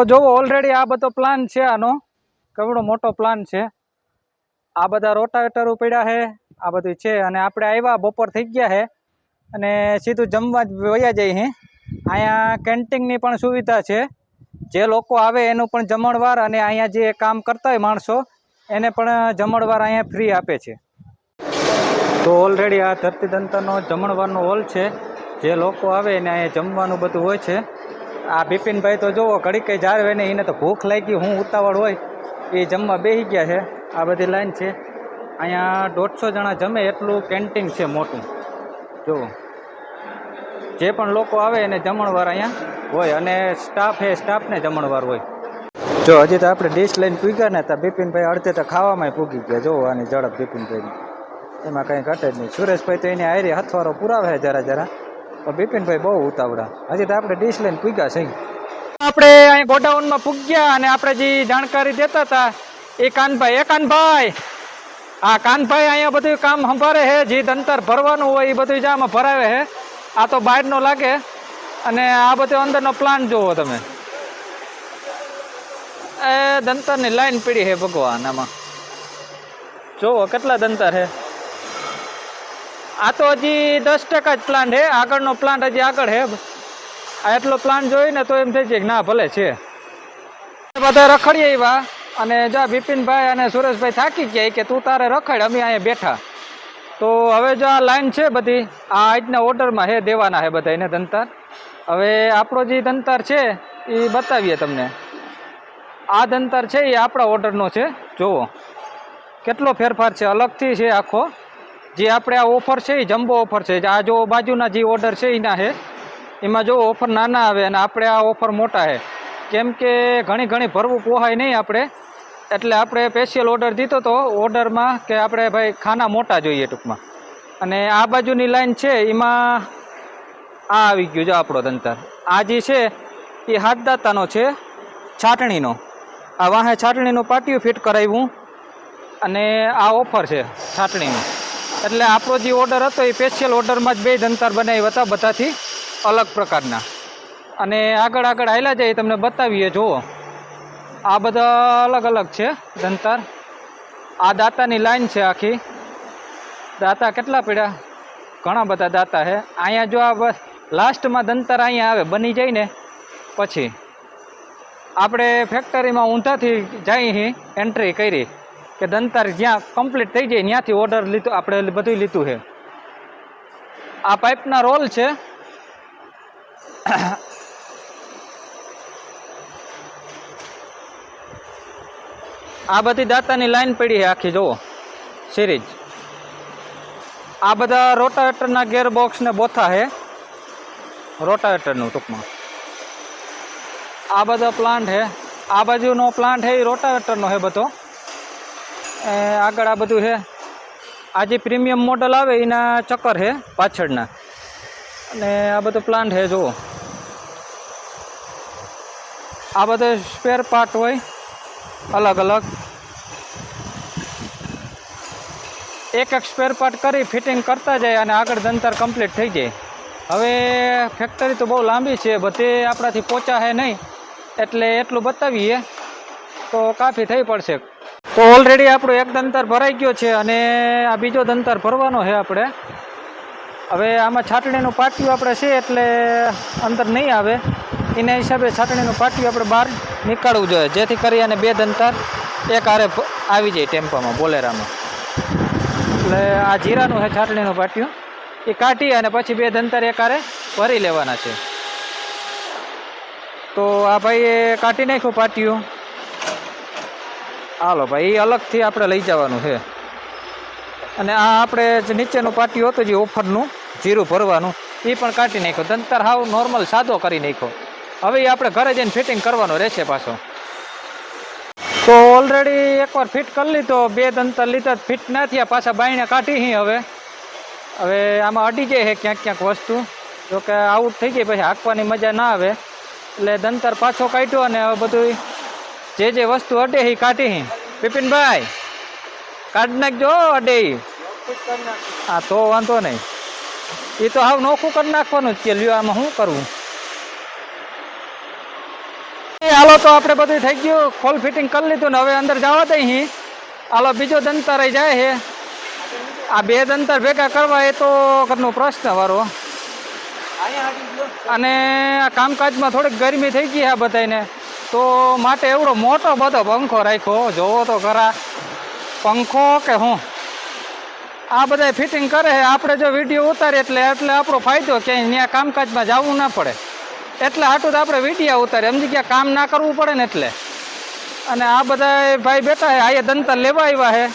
જોવો ઓલરેડી આ બધો પ્લાન છે, આનો કેવડો મોટો પ્લાન છે। આ બધા રોટાવેટરો પડ્યા છે, આ બધું છે। અને આપણે આવ્યા બપોર થઈ ગયા છે અને સીધું જમવા જ વયા જઈએ છીએ। અહીંયા કેન્ટીનની પણ સુવિધા છે, જે લોકો આવે એનું પણ જમણવાર અને અહીંયા જે કામ કરતા હોય માણસો એને પણ જમણવાર અહીંયા ફ્રી આપે છે। તો ઓલરેડી આ ધરતીતંત્રનો જમણવારનો હોલ છે, જે લોકો આવે ને અહીંયા જમવાનું બધું હોય છે। આ બિપિનભાઈ તો જોવો ઘડી કંઈ જાળવે નહીં, એને તો ભૂખ લાગી, હું ઉતાવળ હોય એ જમવા બેસી ગયા છે। આ બધી લાઈન છે, અહીંયા 150 જણા જમે એટલું કેન્ટીન છે મોટું। જુઓ જે પણ લોકો આવે એને જમણવાર અહીંયા હોય અને સ્ટાફ છે, સ્ટાફને જમણવાર હોય। જો હજી તો આપણે ડીશ લઈને પૂગ્યા ને તો બિપિનભાઈ અડધે તો ખાવામાં પૂગી ગયા। જોવો આની ઝડપ બિપિનભાઈની, એમાં કંઈ ઘટે જ નહીં। સુરેશભાઈ તો એને આયરી હથવારો પુરાવે જરા જરા, તો બિપિનભાઈ બહુ ઉતાવળા। હજી તો આપણે ડીશ લઈને પૂગ્યા છે। આપણે અહીં ગોડાઉનમાં પૂગ્યા અને આપણે જે જાણકારી દેતા હતા એ કાનભાઈ, હા કાનભાઈ અહીંયા બધું કામ સંભાળે છે। જે અંતર ભરવાનું હોય એ બધું જ આમાં ભરાવે છે। આ તો બહારનો લાગે અને આ બધો અંદરનો પ્લાન જુઓ તમે, એ દંતરની લાઈન પડી છે ભગવાન। આમાં જુઓ કેટલા દંતર છે। આ તો હજી 10% જ પ્લાન્ટ છે, આગળનો પ્લાન્ટ હજી આગળ છે। આ એટલો પ્લાન્ટ જોઈ ને તો એમ થઈ જાય કે ના ભલે છે। બધા રખડીએ એવા અને જા બિપિનભાઈ અને સુરેશભાઈ થાકી ગયા કે તું તારે રખડ, અમે અહીંયા બેઠા। તો હવે જો આ લાઈન છે બધી આ આજના ઓર્ડરમાં છે, દેવાના છે બધા એને દંતર। હવે આપણો જે દંતર છે એ બતાવીએ તમને। આ દંતર છે એ આપણા ઓર્ડરનો છે। જુઓ કેટલો ફેરફાર છે, અલગથી છે આખો। જે આપણે આ ઓફર છે એ જમ્બો ઓફર છે। આ જો બાજુના જે ઓર્ડર છે એના છે, એમાં જો ઓફર નાના આવે અને આપણે આ ઓફર મોટા છે, કેમ કે ઘણી ભરવું પોહાય નહીં આપણે, એટલે આપણે સ્પેશિયલ ઓર્ડર દીધો તો ઓર્ડરમાં કે આપણે ભાઈ ખાના મોટા જોઈએ ટૂંકમાં। અને આ બાજુની લાઈન છે એમાં આ આવી ગયું જો આપણો દંતર। આ જે છે એ હાથ દાતાનો છે, છાટણીનો। આ વાહે છાટણીનું પાટિયું ફિટ કરાવ્યું અને આ ઓફર છે છાટણીનું। એટલે આપણો જે ઓર્ડર હતો એ સ્પેશિયલ ઓર્ડરમાં જ બે દંતર બનાવ્યા હતા, બધાથી અલગ પ્રકારના। અને આગળ હાલ્યા જાય તમને બતાવીએ। જુઓ આ બધા અલગ અલગ છે દંતર। આ દાતાની લાઈન છે આખી, દાતા કેટલા પડ્યા, ઘણા બધા દાતા છે અહીંયા। જો આ લાસ્ટમાં દંતર અહીંયા આવે બની જાય ને પછી આપણે ફેક્ટરીમાં ઊંધાથી જઈ એન્ટ્રી કરી કે દંતર જ્યાં કમ્પ્લીટ થઈ જાય ત્યાંથી ઓર્ડર લીધો, આપણે બધું લીધું છે। આ પાઇપના રોલ છે। આ બધી દાતાની લાઈન પડી છે આખી, જુઓ સિરીજ। આ બધા રોટાવેટરના ગેરબોક્સ ને બોથા છે, રોટાવેટરનું ટૂંકમાં આ બધા પ્લાન્ટ છે। આ બાજુનો પ્લાન્ટ છે એ રોટાવેટરનો છે બધો। આગળ આ બધું છે, આ જે પ્રીમિયમ મોડલ આવે એના ચક્કર છે પાછળના, અને આ બધો પ્લાન્ટ છે। જુઓ આ બધો સ્પેર પાર્ટ હોય અલગ અલગ, એક સ્પેર પાર્ટ કરી ફિટિંગ કરતા જાય અને આગળ દંતર કમ્પ્લીટ થઈ જાય। હવે ફેક્ટરી તો બહુ લાંબી છે, બધે આપણાથી પહોંચા છે નહીં, એટલે એટલું બતાવીએ તો કાફી થઈ પડશે। તો ઓલરેડી આપણું એક દંતર ભરાઈ ગયો છે અને આ બીજો દંતર ભરવાનો છે આપણે। હવે આમાં છાટણીનું પાટિયું આપણે છે એટલે અંદર નહીં આવે, એના હિસાબે છાટણીનું પાટિયું આપણે બહાર નીકાળવું જોઈએ, જેથી કરી અને બે દંતર એક હારે આવી જાય ટેમ્પામાં, બોલેરામાં। એટલે આ જીરાનું છે છાટણીનું પાટિયું, એ કાઢી અને પછી બે દંતર એક હારે ભરી લેવાના છે। તો આ ભાઈએ કાઢી નાખ્યું પાટિયું, હાલો ભાઈ એ અલગથી આપણે લઈ જવાનું છે। અને આ આપણે નીચેનું પાટિયું હતું જે ઓફરનું જીરું ભરવાનું, એ પણ કાઢી નાખ્યો, દંતર હાવ નોર્મલ સાદો કરી નાખ્યો। હવે એ આપણે ઘરે જઈને ફિટિંગ કરવાનો રહેશે પાછો। તો ઓલરેડી એકવાર ફિટ કરી લીધો, બે દંતર લીધા ફિટ ના થયા, પાછા બાયણે કાઢી। હવે આમાં અડી જાય છે ક્યાંક વસ્તુ, જોકે આઉટ થઈ ગઈ પછી હાંકવાની મજા ના આવે, એટલે દંતર પાછો કાઢ્યો અને હવે બધું જે વસ્તુ અડે એ કાઢી। બિપિનભાઈ કાઢી નાખજો અડે, હા તો વાંધો નહીં, એ તો હાવ નોખું કરી નાખવાનું જ કે લ્યો, આમાં શું કરવું। હાલો તો આપણે બધું થઈ ગયું, ફોલ ફિટિંગ કરી લીધું ને હવે અંદર જવા દઈ. હાલો બીજો દંતર અહીં જાય છે. આ બે દંતર ભેગા કરવા એ તો ઘરનો પ્રશ્ન વાળો. અને આ કામકાજમાં થોડીક ગરમી થઈ ગઈ આ બધાને, તો માટે એવડો મોટો બધો પંખો રાખ્યો. જોવો તો ખરા પંખો કે હું આ બધા ફિટિંગ કરે છે. આપણે જો વિડીયો ઉતારીએ એટલે આપણો ફાયદો, ક્યાંય ત્યાં કામકાજમાં જવું ના પડે. એટલે આટલું તો આપણે વિડીયો ઉતારીએ, સમજી ગયા, કામ ના કરવું પડે ને એટલે. અને આ બધા ભાઈ બેઠા છે, આ દંતર લેવા આવ્યા છે.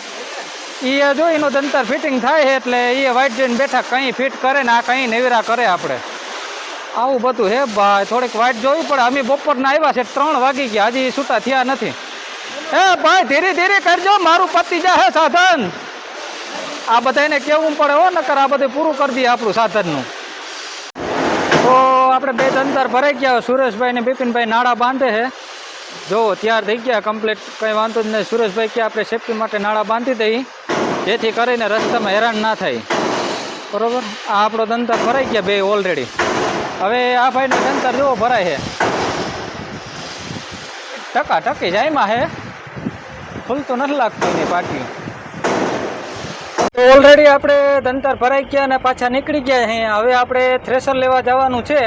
એ જો એનું દંતર ફિટિંગ થાય છે એટલે એ વાઇટ જોઈને બેઠા, કંઈ ફિટ કરે ને આ કંઈ નવીરા કરે. આપણે આવું બધું હે ભાઈ, થોડીક વાઇટ જોવી પડે. અમે બપોરના આવ્યા છે, 3 વાગી ગયા, હજી છૂટા થયા નથી. હે ભાઈ ધીરે ધીરે કરજો, મારું પતિ જાય સાધન. આ બધાને કેવું પડે હો, નકર આ બધું પૂરું કરી દઈએ આપણું સાધનનું. તો આપણે 2 દંતર ભરાઈ ગયા. સુરેશભાઈ ને બિપિનભાઈ નાળા બાંધે છે. જો તૈયાર થઈ ગયા કમ્પ્લીટ, કંઈ વાંધો જ નહીં. સુરેશભાઈ કે આપણે સેફટી માટે નાળા બાંધી દઈએ, જેથી કરીને રસ્તામાં હેરાન ના થાય. બરોબર, આ આપણો દંતર ભરાઈ ગયા 2 ઓલરેડી. હવે આ ભાઈનો દંતર જો ભરાય છે, ટકી જાયમાં છે, ખુલતું નથી લાગતું એની પાટી. ઓલરેડી આપણે દંતર ભરાઈ ગયા અને પાછા નીકળી ગયા છે. હવે આપણે થ્રેશર લેવા જવાનું છે.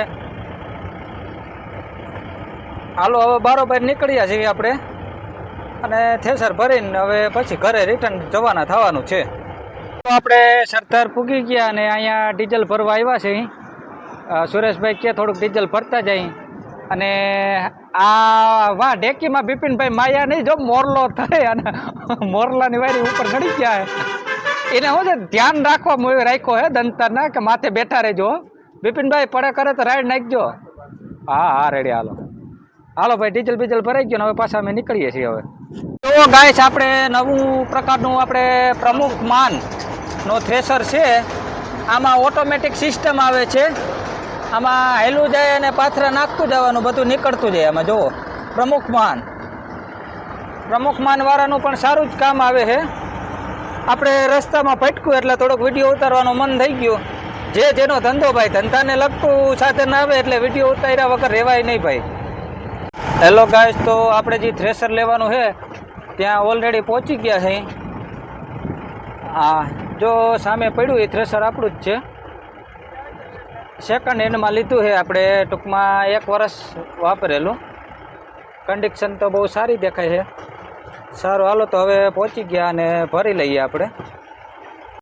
હાલો હવે બારોબાર નીકળ્યા છીએ આપણે, અને થ્રેશર ભરીને હવે પછી ઘરે રિટર્ન જવાના થવાનું છે. તો આપણે સરદાર પૂગી ગયા અને અહીંયા ડીઝલ ભરવા આવ્યા છે. સુરેશભાઈ કે થોડુંક ડીઝલ ભરતા જાય. અને આ વાહ ડેકીમાં બિપિનભાઈ માયા નહીં, જો મોરલો થાય અને મોરલાની વારી ઉપર ચડી ગયા એને શું છે ધ્યાન રાખવા રાખ્યો હે દંતરના, કે માથે બેઠા રહેજો. બિપિનભાઈ પડે કરે તો રાઈડ નાખજો. હા રેડી. હાલો ભાઈ, ડીઝલ બીજલ ભરાઈ ગયો ને હવે પાછા અમે નીકળીએ છીએ. હવે તો ગાઈસ આપણે નવું પ્રકારનું આપણે પ્રમુખ માનનો થ્રેશર છે. આમાં ઓટોમેટિક સિસ્ટમ આવે છે. આમાં હેલું જાય અને પાથરા નાખતું જવાનું, બધું નીકળતું જાય. આમાં જુઓ પ્રમુખ માન વાળાનું પણ સારું જ કામ આવે છે. આપણે રસ્તામાં ભટક્યું એટલે થોડોક વિડીયો ઉતારવાનું મન થઈ ગયું. જેનો ધંધો ભાઈ, ધંધાને લગતું સાધન આવે એટલે વિડીયો ઉતાર્યા વગર રહેવાય નહીં ભાઈ. હેલો ગાઈસ, તો આપણે જે થ્રેશર લેવાનું છે ત્યાં ઓલરેડી પહોંચી ગયા છે. હા જો સામે પડ્યું એ થ્રેશર આપણું જ છે. સેકન્ડ હેન્ડમાં લીધું છે આપણે, ટૂંકમાં 1 વર્ષ વાપરેલું. કન્ડિશન તો બહુ સારી દેખાય છે. સારું હાલો, તો હવે પહોંચી ગયા અને ભરી લઈએ આપણે.